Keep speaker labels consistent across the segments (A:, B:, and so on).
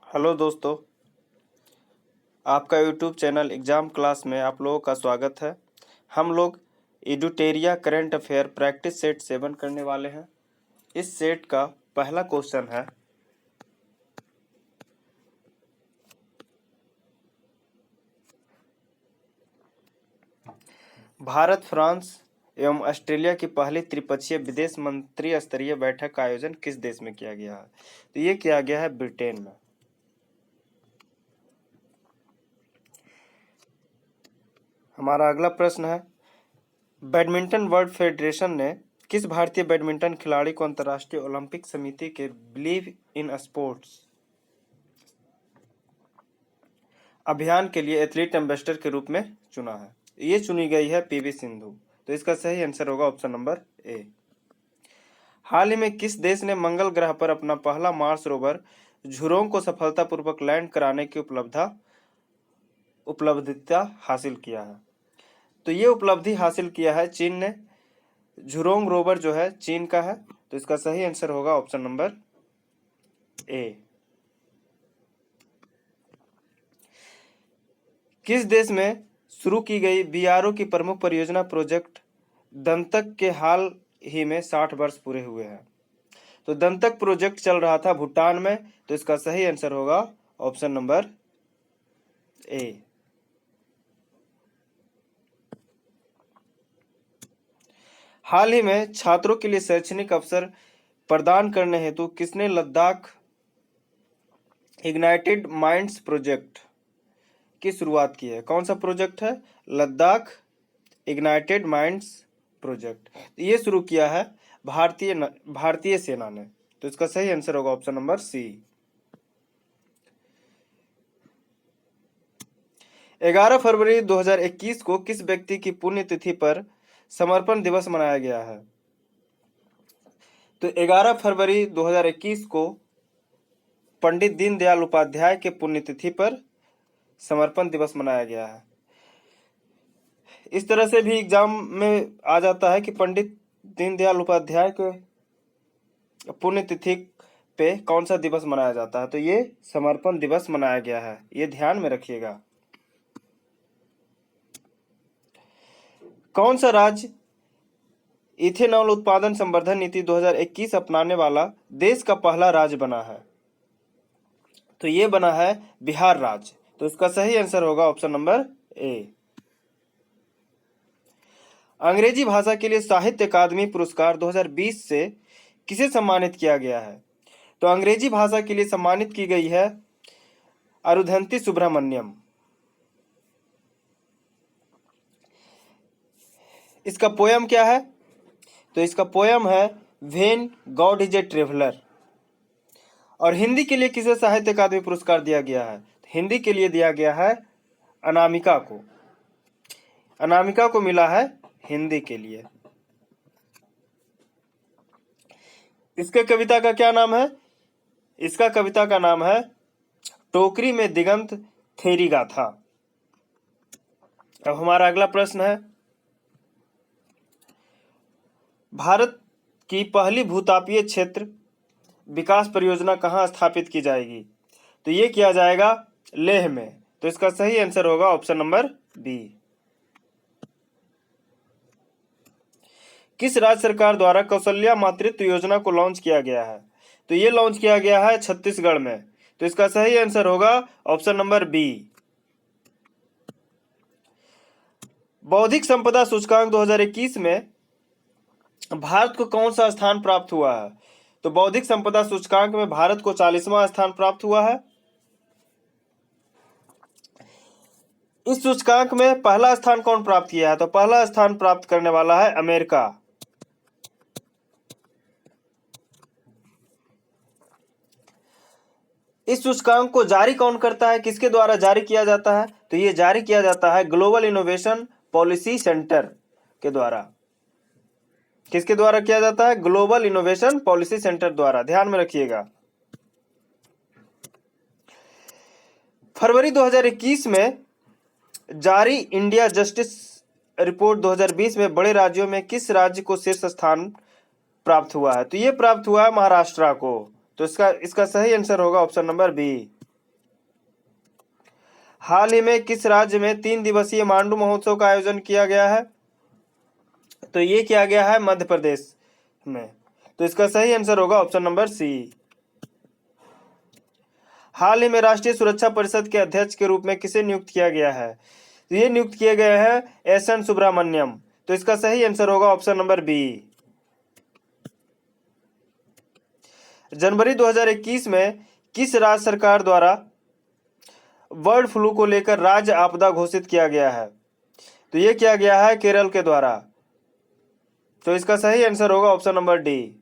A: Hello दोस्तों, आपका YouTube channel exam class में आप लोगों का स्वागत है। हम लोग एडुटेरिया करंट अफेयर प्रैक्टिस सेट 7 करने वाले हैं। इस सेट का पहला क्वेश्चन है, भारत, फ्रांस एवं ऑस्ट्रेलिया की पहली त्रिपक्षीय विदेश मंत्री स्तरीय बैठक का आयोजन किस देश में किया गया है? तो ये किया गया है ब्रिटेन में। हमारा अगला प्रश्न है, बैडमिंटन वर्ल्ड फेडरेशन ने किस भारतीय बैडमिंटन खिलाड़ी को अंतर्राष्ट्रीय ओलंपिक समिति के बिलीव इन स्पोर्ट्स अभियान के लिए एथलीट एम्बेसडर के रूप में चुना है? ये चुनी गई है पीवी सिंधु। तो इसका सही आंसर होगा ऑप्शन नंबर ए। हाल ही में किस देश ने मंगल ग्रह पर अपना पहला मार्स रोवर झुरोंग को सफलतापूर्वक लैंड कराने की उपलब्धिता हासिल किया है? तो ये उपलब्धि हासिल किया है चीन ने। झुरोंग रोवर जो है चीन का है। तो इसका सही आंसर होगा ऑप्शन नंबर ए। किस देश में शुरू की गई बीआरओ की प्रमुख परियोजना प्रोजेक्ट दंतक के हाल ही में 60 वर्ष पूरे हुए हैं? तो दंतक प्रोजेक्ट चल रहा था भूटान में। तो इसका सही आंसर होगा ऑप्शन नंबर ए। हाल ही में छात्रों के लिए शैक्षणिक अवसर प्रदान करने हेतु किसने लद्दाख इग्नाइटेड माइंड्स प्रोजेक्ट की शुरुआत की है? कौन सा प्रोजेक्ट है? Ladakh ignited minds project. ये शुरू किया है भारतीय सेना ने। तो इसका सही आंसर होगा ऑप्शन नंबर सी। 11 फरवरी 2021 को किस व्यक्ति की पुण्यतिथि पर समर्पण दिवस मनाया गया है? तो 11 फरवरी 2021 को पंडित दीनदयाल उपाध्याय के पुण्यतिथि पर समर्पण दिवस मनाया गया है। इस तरह से भी एग्जाम में आ जाता है कि पंडित दीनदयाल उपाध्याय के पुण्यतिथि पे कौन सा दिवस मनाया जाता है? तो ये समर्पण दिवस मनाया गया है, ये ध्यान में रखिएगा। कौन सा राज्य इथेनॉल उत्पादन संवर्धन नीति 2021 अपनाने वाला देश का पहला राज्य बना है? तो ये बना है बिहार राज्य। तो इसका सही आंसर होगा ऑप्शन नंबर ए। अंग्रेजी भाषा के लिए साहित्य अकादमी पुरस्कार 2020 से किसे सम्मानित किया गया है? तो अंग्रेजी भाषा के लिए सम्मानित की गई है अरुंधति सुब्रमण्यम। इसका पोयम क्या है? तो इसका पोयम है when God is a traveller. और हिंदी के लिए किसे साहित्य अकादमी पुरस्कार दिया गया है? हिंदी के लिए दिया गया है अनामिका को। अनामिका को मिला है हिंदी के लिए। इसके कविता का क्या नाम है? इसका कविता का नाम है टोकरी में दिगंत थेरी गाथा। अब हमारा अगला प्रश्न है, भारत की पहली भूतापीय क्षेत्र विकास परियोजना कहाँ स्थापित की जाएगी? तो ये किया जाएगा लेह में। तो इसका सही आंसर होगा ऑप्शन नंबर बी। किस राज्य सरकार द्वारा कौशल्या मातृत्व योजना को लॉन्च किया गया है? तो ये लॉन्च किया गया है छत्तीसगढ़ में। तो इसका सही आंसर होगा ऑप्शन नंबर बी। बौद्धिक संपदा सूचकांक 2021 में भारत को कौन सा स्थान प्राप्त हुआ है? तो बौद्धिक संपदा सूचकांक में भारत को 40वां स्थान प्राप्त हुआ है। इस सूचकांक में पहला स्थान कौन प्राप्त किया है? तो पहला स्थान प्राप्त करने वाला है अमेरिका। इस सूचकांक को जारी कौन करता है? किसके द्वारा जारी किया जाता है? तो ये जारी किया जाता है ग्लोबल इनोवेशन पॉलिसी सेंटर के द्वारा। किसके द्वारा किया जाता है? ग्लोबल इनोवेशन पॉलिसी सेंटर द्वारा। ध्यान में रखिएगा। फरवरी 2021 में जारी इंडिया जस्टिस रिपोर्ट 2020 में बड़े राज्यों में किस राज्य को शीर्ष स्थान प्राप्त हुआ है? तो ये प्राप्त हुआ है महाराष्ट्र को। तो इसका सही आंसर होगा ऑप्शन नंबर बी। हाल ही में किस राज्य में 3 दिवसीय मांडू महोत्सव का आयोजन किया गया है? तो ये किया गया है मध्य प्रदेश में। तो इसका सही आंसर होगा ऑप्शन नंबर सी। हाल ही में राष्ट्रीय सुरक्षा परिषद के अध्यक्ष के रूप में किसे नियुक्त किया गया है? तो ये नियुक्त किए गए हैं एस.एन. सुब्रमण्यम। तो इसका सही आंसर होगा ऑप्शन नंबर बी। जनवरी 2021 में किस राज्य सरकार द्वारा बर्ड फ्लू को लेकर राज्य आपदा घोषित किया गया है? तो ये किया गया है केरल के द्वारा। तो इसका सही आंसर होगा ऑप्शन नंबर डी।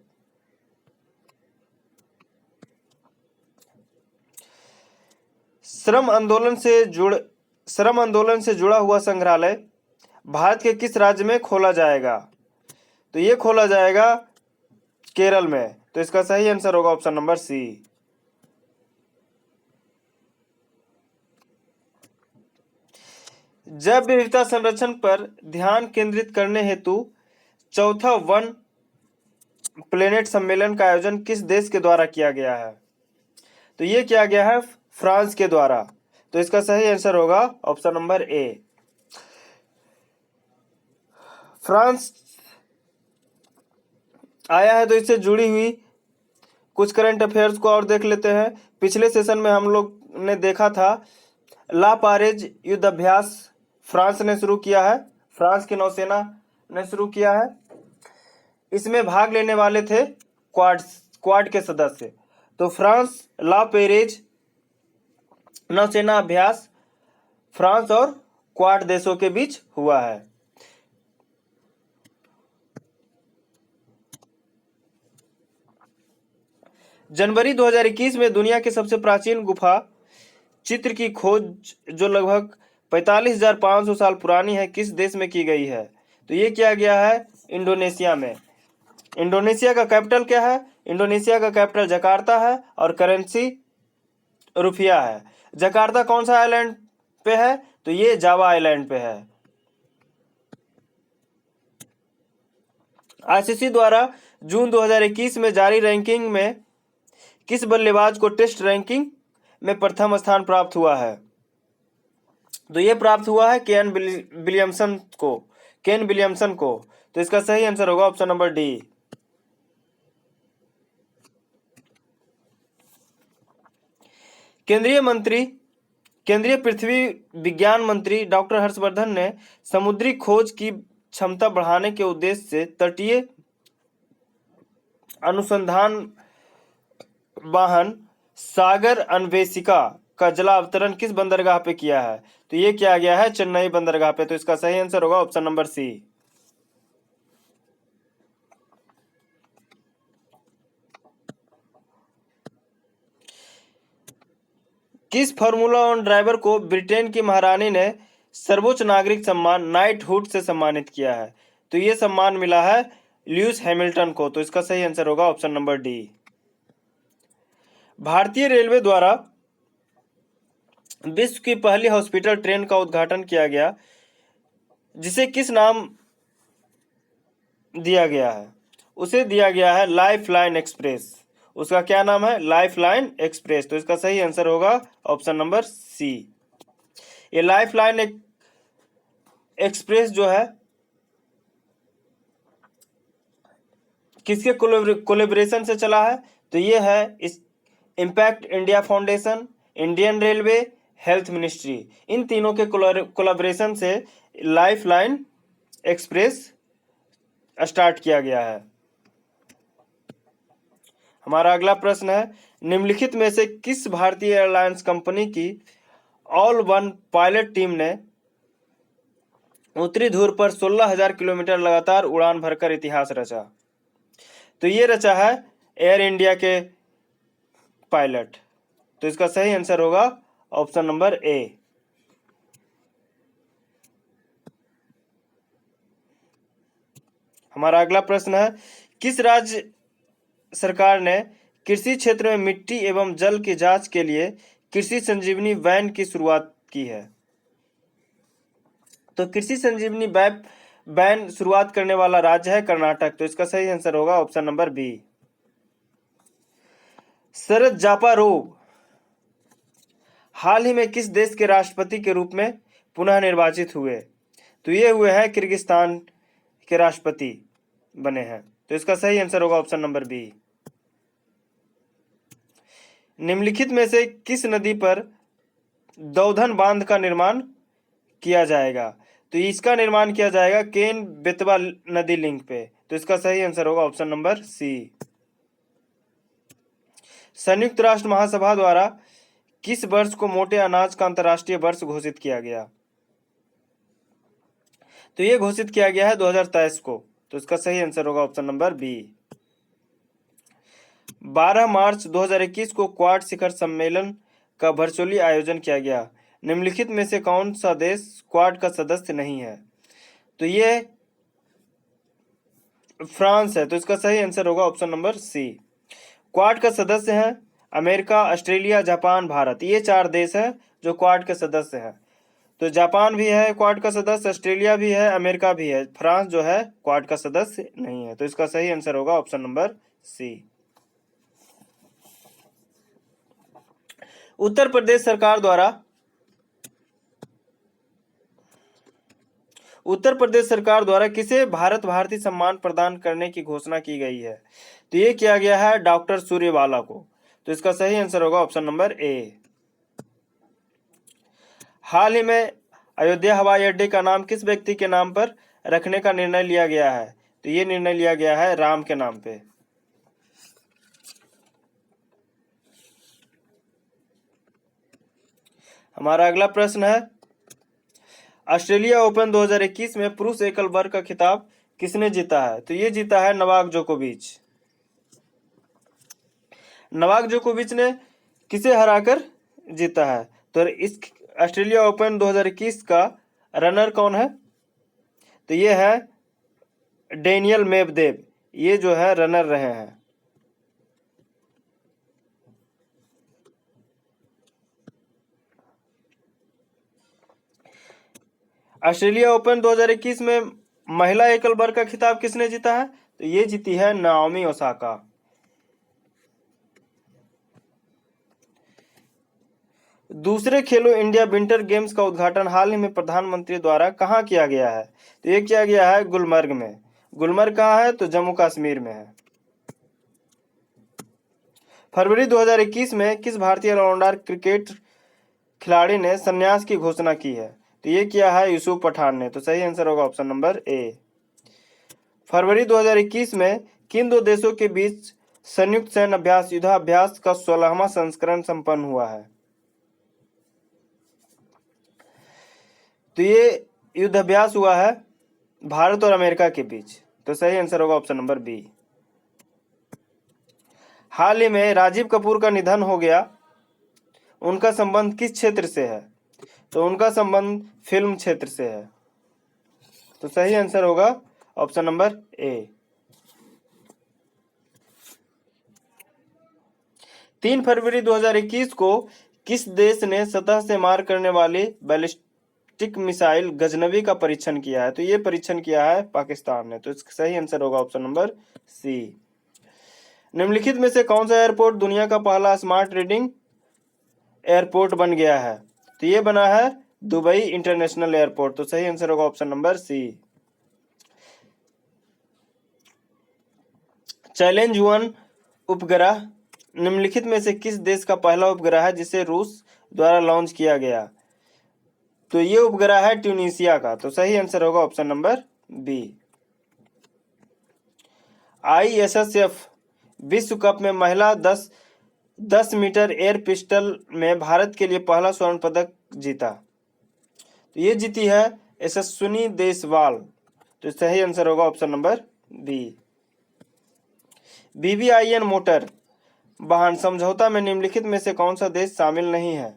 A: श्रम आंदोलन से जुड़ा हुआ संग्रहालय भारत के किस राज्य में खोला जाएगा? तो ये खोला जाएगा केरल में। तो इसका सही आंसर होगा ऑप्शन नंबर सी। जैव विविधता संरक्षण पर ध्यान केंद्रित करने हेतु चौथा वन प्लेनेट सम्मेलन का आयोजन किस देश के द्वारा किया गया है? तो ये किया गया है फ्रांस के द्वारा। तो इसका सही आंसर होगा ऑप्शन नंबर ए। फ्रांस आया है तो इससे जुड़ी हुई कुछ करंट अफेयर्स को और देख लेते हैं। पिछले सेशन में हम लोग ने देखा था ला पारेज युद्ध अभ्यास फ्रांस ने शुरू किया है, फ्रांस की नौसेना ने शुरू किया है। इसमें भाग लेने वाले थे क्वाड के सदस्य। तो फ्रांस ला पेरेज नौसेना अभ्यास फ्रांस और क्वाड देशों के बीच हुआ है। जनवरी 2021 में दुनिया की सबसे प्राचीन गुफा चित्र की खोज जो लगभग 45,500 साल पुरानी है किस देश में की गई है? तो ये किया गया है इंडोनेशिया में। इंडोनेशिया का कैपिटल क्या है? इंडोनेशिया का कैपिटल जकार्ता है और करेंसी रुपया है। जकार्ता कौन सा आइलैंड पे है? तो ये जावा आइलैंड पे है। आईसीसी द्वारा जून 2021 में जारी रैंकिंग में किस बल्लेबाज को टेस्ट रैंकिंग में प्रथम स्थान प्राप्त हुआ है? तो ये प्राप्त हुआ है केन विलियमसन को। तो इसका सही आंसर होगा ऑप्शन नंबर डी। केंद्रीय पृथ्वी विज्ञान मंत्री डॉक्टर हर्षवर्धन ने समुद्री खोज की क्षमता बढ़ाने के उद्देश्य से तटीय अनुसंधान वाहन सागर अन्वेषिका का जलावतरण किस बंदरगाह पे किया है? तो ये किया गया है चेन्नई बंदरगाह पे। तो इसका सही आंसर होगा ऑप्शन नंबर सी। किस फार्मूला 1 ड्राइवर को ब्रिटेन की महारानी ने सर्वोच्च नागरिक सम्मान नाइटहुड से सम्मानित किया है? तो ये सम्मान मिला है ल्यूइस हैमिल्टन को। तो इसका सही आंसर होगा ऑप्शन नंबर डी। भारतीय रेलवे द्वारा विश्व की पहली हॉस्पिटल ट्रेन का उद्घाटन किया गया जिसे किस नाम दिया गया है? उसे दिया गया है लाइफ लाइन एक्सप्रेस। उसका क्या नाम है? Life line express. तो इसका सही आंसर होगा ऑप्शन नंबर सी। ये लाइफ लाइन एक्सप्रेस जो है किसके कोलेब्रेशन से चला है? तो ये है इस impact India foundation, Indian railway, health ministry, इन तीनों के कोलैबोरेशन से लाइफ लाइन एक्सप्रेस स्टार्ट किया गया है। हमारा अगला प्रश्न है निम्नलिखित में से किस भारतीय एयरलाइंस कंपनी की ऑल वन पायलट टीम ने उत्तरी ध्रुव पर 16,000 किलोमीटर लगातार उड़ान भरकर इतिहास रचा? तो ये रचा है एयर इंडिया के पायलट। तो इसका सही आंसर होगा ऑप्शन नंबर ए। हमारा अगला प्रश्न है किस राज्य सरकार ने कृषि क्षेत्र में मिट्टी एवं जल की जांच के लिए कृषि संजीवनी वैन की शुरुआत की है? तो कृषि संजीवनी वैन शुरुआत करने वाला राज्य है कर्नाटक। तो इसका सही आंसर होगा ऑप्शन नंबर बी। शरद जापा रोग हाल ही में किस देश के राष्ट्रपति के रूप में पुनः निर्वाचित हुए? तो ये हुए हैं किर्गिस्तान के राष्ट्रपति बने हैं। तो इसका सही आंसर होगा ऑप्शन नंबर बी। निम्नलिखित में से किस नदी पर दौधन बांध का निर्माण किया जाएगा? तो इसका निर्माण किया जाएगा केन बेतवा नदी लिंक पे। तो इसका सही आंसर होगा ऑप्शन नंबर सी। संयुक्त राष्ट्र महासभा द्वारा किस वर्ष को मोटे अनाज का अंतर्राष्ट्रीय वर्ष घोषित किया गया? तो ये घोषित किया गया है 2023 को। तो इसका सही आंसर होगा ऑप्शन नंबर बी। 12 मार्च 2021 को क्वाड शिखर सम्मेलन का वर्चुअली आयोजन किया गया। निम्नलिखित में से कौन सा देश क्वाड का सदस्य नहीं है? तो ये फ्रांस है। तो इसका सही आंसर होगा ऑप्शन नंबर सी। क्वाड का सदस्य है अमेरिका, ऑस्ट्रेलिया, जापान, भारत। ये 4 देश हैं जो क्वाड के सदस्य हैं। तो जापान भी है क्वाड का सदस्य, ऑस्ट्रेलिया भी है, अमेरिका भी है। फ्रांस जो है क्वाड का सदस्य नहीं है। तो इसका सही आंसर होगा option number C. Uttar Pradesh सरकार द्वारा किसे भारत भारती सम्मान प्रदान करने की घोषणा की गई है? तो ये किया गया है डॉक्टर सूर्यवाला को। तो इसका सही आंसर होगा ऑप्शन नंबर ए। हाल ही में अयोध्या हवाई अड्डे का नाम किस व्यक्ति के नाम पर रखने का निर्णय लिया गया है? तो ये निर्णय लिया गया है राम के नाम पे। हमारा अगला प्रश्न है, ऑस्ट्रेलिया ओपन 2021 में पुरुष एकल वर्ग का खिताब किसने जीता है? तो ये जीता है नोवाक जोकोविच। नोवाक जोकोविच ने किसे हराकर जीता है? तो इस ऑस्ट्रेलिया ओपन 2021 का रनर कौन है? तो ये है डेनियल मेदवेदेव। ये जो है रनर रहे हैं। ऑस्ट्रेलिया ओपन 2021 में महिला एकल वर्ग का खिताब किसने जीता है? तो ये जीती है नाओमी ओसाका। दूसरे खेलो इंडिया विंटर गेम्स का उद्घाटन हाल ही में प्रधानमंत्री द्वारा कहाँ किया गया है? तो ये किया गया है गुलमर्ग में। गुलमर्ग कहाँ है? तो जम्मू कश्मीर में है। फरवरी 2021 में किस भारतीय ऑलराउंडर क्रिकेट खिलाड़ी ने संन्यास की घोषणा की है? तो ये किया है यूसुफ पठान ने। तो सही आंसर होगा ऑप्शन नंबर ए। फरवरी 2021 में किन 2 देशों के बीच संयुक्त सैन्य अभ्यास युद्धाभ्यास का 16वां संस्करण संपन्न हुआ है? तो ये युद्धाभ्यास हुआ है भारत और अमेरिका के बीच। तो सही आंसर होगा ऑप्शन नंबर बी। हाल ही में राजीव कपूर का निधन हो गया, उनका संबंध किस क्षेत्र से है? तो उनका संबंध फिल्म क्षेत्र से है। तो सही आंसर होगा ऑप्शन नंबर ए। 3 फरवरी 2021 को किस देश ने सतह से मार करने वाली बैलिस्टिक मिसाइल गजनवी का परीक्षण किया है? तो ये परीक्षण किया है पाकिस्तान ने। तो इसका सही आंसर होगा ऑप्शन नंबर सी। निम्नलिखित में से कौन सा एयरपोर्ट दुनिया का पहला स्मार्ट रीडिंग एयरपोर्ट बन गया है? तो ये बना है दुबई इंटरनेशनल एयरपोर्ट। तो सही आंसर होगा ऑप्शन नंबर सी। चैलेंज 1 उपग्रह निम्नलिखित में से किस देश का पहला उपग्रह है जिसे रूस द्वारा लॉन्च किया गया? तो ये उपग्रह है ट्यूनीशिया का। तो सही आंसर होगा ऑप्शन नंबर बी। ISSF विश्व कप में महिला 10 मीटर एयर पिस्टल में भारत के लिए पहला स्वर्ण पदक जीता। तो ये जीती है यशस्विनी देसवाल। तो सही आंसर होगा option number B. BBIN motor वाहन समझौता में निम्नलिखित में से कौन सा देश शामिल नहीं है?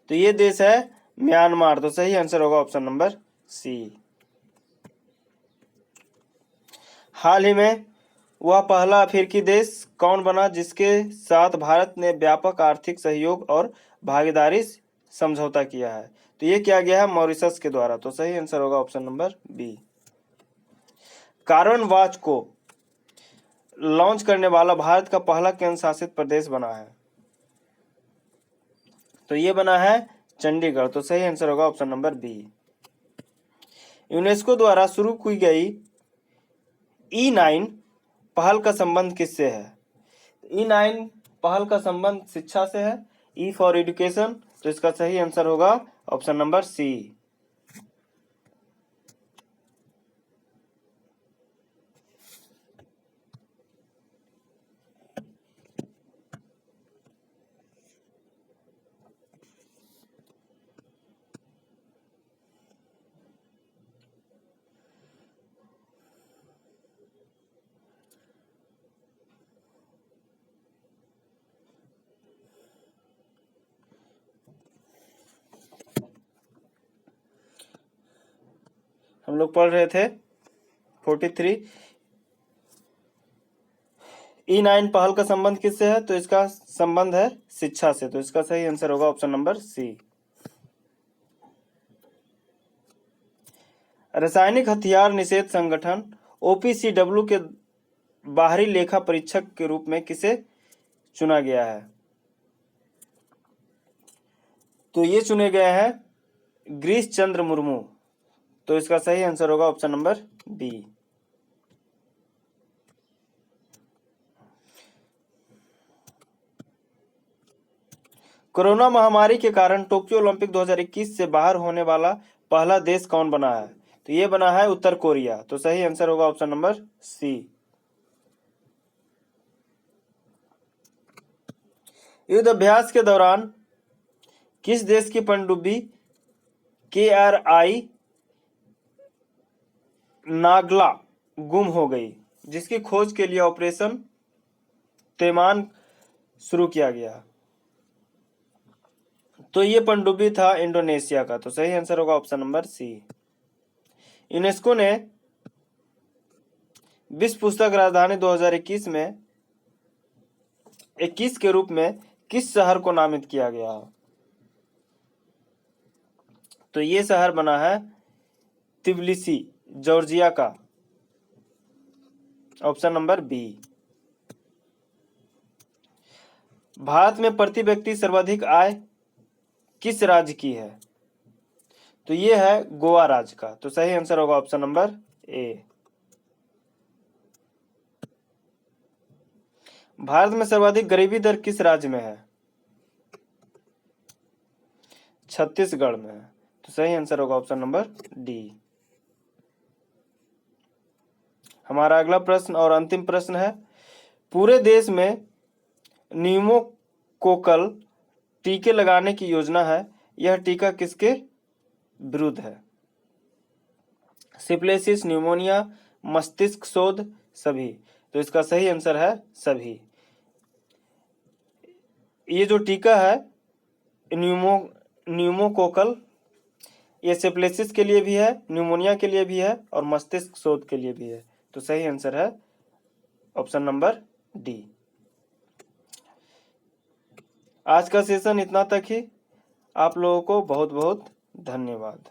A: तो ये देश है म्यांमार। तो सही आंसर होगा ऑप्शन नंबर सी। हाल ही में वह पहला अफ्रीकी देश कौन बना जिसके साथ भारत ने व्यापक आर्थिक सहयोग और भागीदारी समझौता किया है? तो ये किया गया है मॉरिशस के द्वारा। तो सही आंसर होगा option number B. Carbon watch को लॉन्च करने वाला भारत का पहला केंद्र शासित प्रदेश बना है? तो ये बना है चंडीगढ़। तो सही आंसर होगा ऑप्शन नंबर बी। यूनेस्को द्वारा शुरू की गई E9 पहल का संबंध किससे है? E9 पहल का संबंध शिक्षा से है। E for education. तो इसका सही आंसर होगा ऑप्शन नंबर सी। हम लोग पढ़ रहे थे 43। E9 पहल का संबंध किससे है? तो इसका संबंध है शिक्षा से। तो इसका सही आंसर होगा ऑप्शन नंबर सी। रासायनिक हथियार निषेध संगठन OPCW के बाहरी लेखा परीक्षक के रूप में किसे चुना गया है? तो ये चुने गए हैं गिरीश चंद्र मुर्मू। तो इसका सही आंसर होगा ऑप्शन नंबर बी। कोरोना महामारी के कारण टोक्यो ओलंपिक 2021 से बाहर होने वाला पहला देश कौन बना है? तो ये बना है उत्तर कोरिया। तो सही आंसर होगा ऑप्शन नंबर सी। युद्ध अभ्यास के दौरान किस देश की पनडुब्बी KRI नागला गुम हो गई, जिसकी खोज के लिए ऑपरेशन तैमान शुरू किया गया? तो ये पनडुब्बी था इंडोनेशिया का। तो सही आंसर होगा ऑप्शन नंबर सी। यूनेस्को ने विश्व पुस्तक राजधानी 2021 में 21 के रूप में किस शहर को नामित किया गया? तो ये शहर बना है तिबिलिसी, जॉर्जिया का। Option number B. भारत में प्रति व्यक्ति सर्वाधिक आय किस राज्य की है? तो ये है गोवा राज्य का। तो सही आंसर होगा ऑप्शन नंबर ए। भारत में सर्वाधिक गरीबी दर किस राज्य में है? छत्तीसगढ़ में है। तो सही आंसर होगा ऑप्शन नंबर डी। हमारा अगला प्रश्न और अंतिम प्रश्न है, पूरे देश में न्यूमोकोकल टीके लगाने की योजना है, यह टीका किसके विरुद्ध है? सिफिलिस, न्यूमोनिया, मस्तिष्क शोथ, सभी। तो इसका सही आंसर है सभी। ये जो टीका है न्यूमोकोकल, ये सिफिलिस के लिए भी है, न्यूमोनिया के लिए भी है और मस्तिष्क शोथ के लिए भी है। तो सही आंसर है ऑप्शन नंबर डी। आज का सेशन इतना तक ही। आप लोगों को बहुत बहुत धन्यवाद।